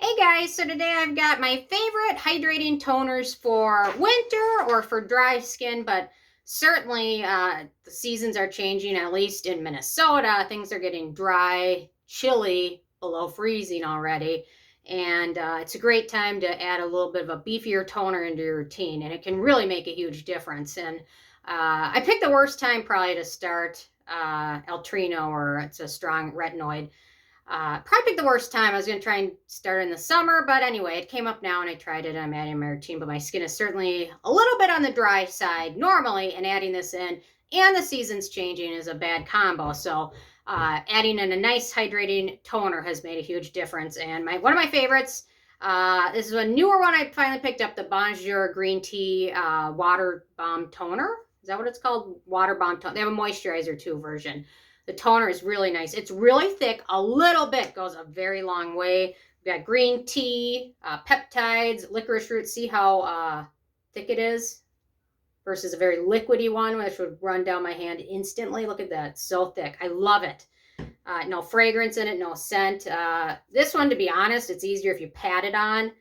Hey guys, so today I've got my favorite hydrating toners for winter or for dry skin, but certainly the seasons are changing, at least in Minnesota. Things are getting dry, chilly, below freezing already, and it's a great time to add a little bit of a beefier toner into your routine, and it can really make a huge difference. And I picked the worst time probably to start El Trino, or it's a strong retinoid. Probably picked the worst time. I was going to try and start in the summer, but anyway, it came up now and I tried it. I'm adding my routine, but my skin is certainly a little bit on the dry side normally, and adding this in and the seasons changing is a bad combo. So adding in a nice hydrating toner has made a huge difference. And one of my favorites, this is a newer one I finally picked up, the Bonjour green tea water bomb toner. Is that what it's called? Water bomb toner. They have a moisturizer too version. The toner is really nice. It's really thick. A little bit goes a very long way. We've got green tea, peptides, licorice root. See how thick it is versus a very liquidy one, which would run down my hand instantly. Look at that. So thick. I love it. No fragrance in it, no scent. This one, to be honest, it's easier if you pat it on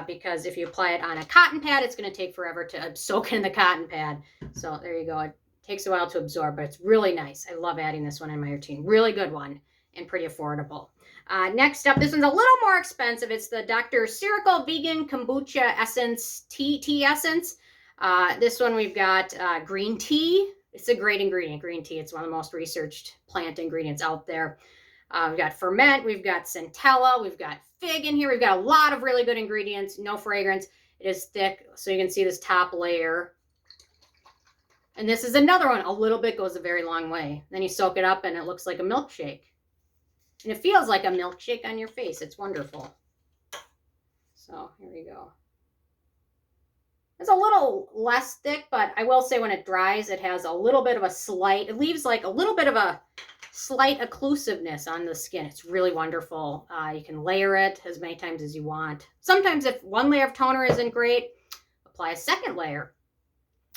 because if you apply it on a cotton pad, it's going to take forever to soak in the cotton pad. So there you go. It takes a while to absorb, but it's really nice. I love adding this one in my routine. Really good one and pretty affordable. Next up, this one's a little more expensive. It's the Dr. Ceuracle Vegan Kombucha Essence Tea Essence. This one we've got green tea. It's a great ingredient, green tea. It's one of the most researched plant ingredients out there. We've got Ferment. We've got Centella. We've got fig in here. We've got a lot of really good ingredients. No fragrance. It is thick, so you can see this top layer. And this is another one. A little bit goes a very long way. Then you soak it up and it looks like a milkshake. And it feels like a milkshake on your face. It's wonderful. So here we go. It's a little less thick, but I will say when it dries, it has a little bit of a slight, it leaves like a little bit of a slight occlusiveness on the skin. It's really wonderful. You can layer it as many times as you want. Sometimes if one layer of toner isn't great, apply a second layer.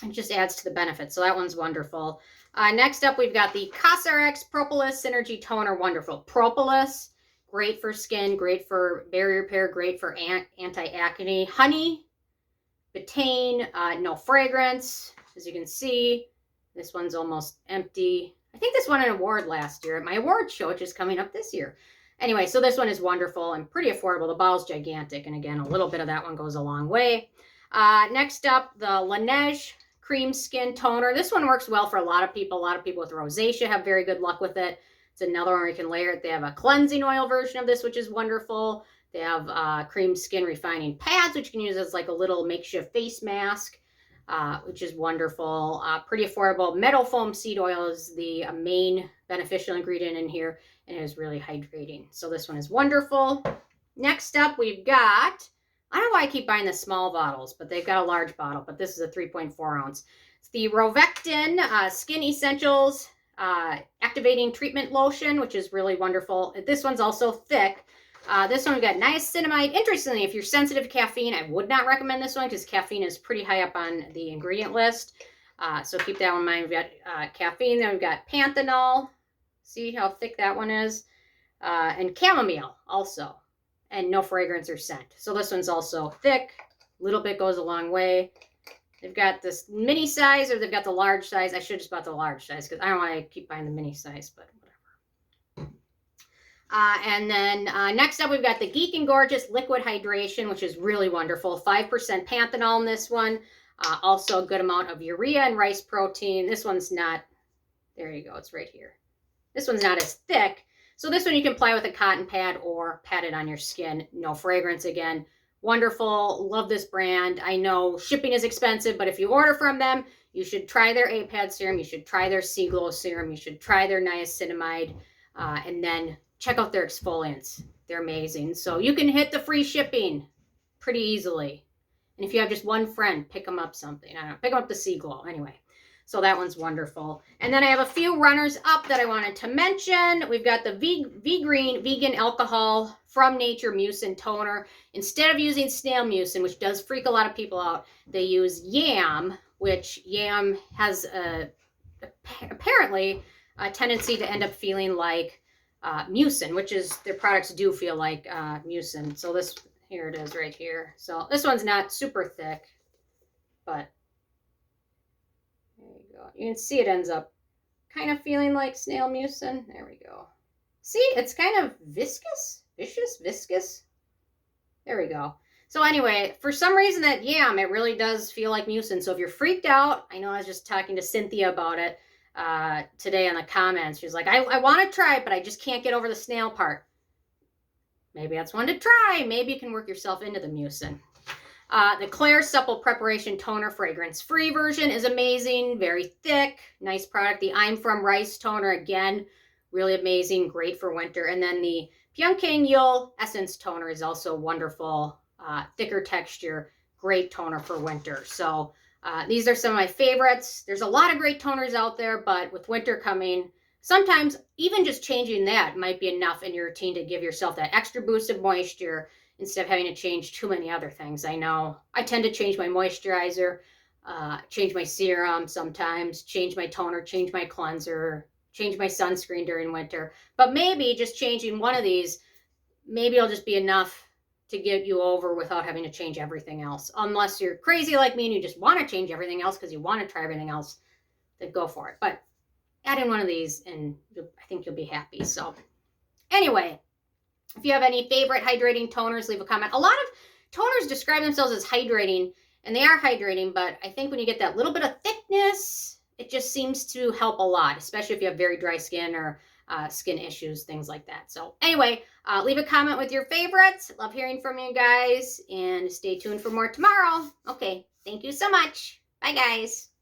It just adds to the benefit. So that one's wonderful. Next up, we've got the Cosrx Propolis Synergy Toner. Wonderful. Propolis, great for skin, great for barrier repair, great for anti-acne. Honey, betaine, no fragrance. As you can see, this one's almost empty. I think this won an award last year at my award show, which is coming up this year. Anyway, so this one is wonderful and pretty affordable. The bottle's gigantic. And again, a little bit of that one goes a long way. Next up, the Laneige Cream Skin Toner. This one works well for a lot of people. A lot of people with rosacea have very good luck with it. It's another one where you can layer it. They have a cleansing oil version of this, which is wonderful. They have cream skin refining pads, which you can use as like a little makeshift face mask, which is wonderful. Pretty affordable. Meadowfoam Seed OIl is the main beneficial ingredient in here, and it is really hydrating. So this one is wonderful. Next up, we've got, I don't know why I keep buying the small bottles, but they've got a large bottle, but this is a 3.4 ounce. It's the Rovectin Skin Essentials Activating Treatment Lotion, which is really wonderful. This one's also thick. This one we've got niacinamide. Interestingly, if you're sensitive to caffeine, I would not recommend this one because caffeine is pretty high up on the ingredient list. So keep that in mind. We've got caffeine, then we've got Panthenol. See how thick that one is? And chamomile also. And no fragrance or scent. So this one's also thick. A little bit goes a long way. They've got this mini size, or they've got the large size. I should have just bought the large size because I don't want to keep buying the mini size, but whatever. And then next up, we've got the Geek Gorgeous Liquid Hydration, which is really wonderful. 5% Panthenol in this one. Also a good amount of urea and rice protein. This one's not, there you go, it's right here. This one's not as thick. So this one you can apply with a cotton pad or pat it on your skin. No fragrance again. Wonderful. Love this brand. I know shipping is expensive, but if you order from them, you should try their A-Pad serum. You should try their Sea Glow serum. You should try their niacinamide. And then check out their exfoliants. They're amazing. So you can hit the free shipping pretty easily. And if you have just one friend, pick them up something. I don't know, pick them up the Sea Glow. Anyway. So that one's wonderful. And then I have a few runners up that I wanted to mention. We've got the Vegreen Vegan Alcohol from Nature Mucin Toner. Instead of using snail mucin, which does freak a lot of people out, they use yam, which yam has apparently a tendency to end up feeling like Mucin, which is, their products do feel like Mucin. So this, here it is right here. So this one's not super thick, but there you go. You can see it ends up kind of feeling like snail mucin. There we go. See, it's kind of viscous. There we go. So anyway, for some reason that yam, it really does feel like mucin. So if you're freaked out, I know I was just talking to Cynthia about it today in the comments. She's like, I want to try it, but I just can't get over the snail part. Maybe that's one to try. Maybe you can work yourself into the mucin. The Klairs Supple Preparation Toner fragrance-free version is amazing. Very thick, nice product. The I'm From Rice Toner, again, really amazing, great for winter. And then the Pyunkang Essence Toner is also wonderful, thicker texture, great toner for winter. So these are some of my favorites. There's a lot of great toners out there, but with winter coming, sometimes even just changing that might be enough in your routine to give yourself that extra boost of moisture instead of having to change too many other things. I know I tend to change my moisturizer, change my serum sometimes, change my toner, change my cleanser, change my sunscreen during winter. But maybe just changing one of these, maybe it'll just be enough to get you over without having to change everything else. Unless you're crazy like me and you just want to change everything else because you want to try everything else, then go for it. But add in one of these and I think you'll be happy. So anyway, if you have any favorite hydrating toners, leave a comment. A lot of toners describe themselves as hydrating, and they are hydrating, but I think when you get that little bit of thickness, it just seems to help a lot, especially if you have very dry skin or skin issues, things like that. So anyway, leave a comment with your favorites. Love hearing from you guys, and stay tuned for more tomorrow. Okay, thank you so much. Bye, guys.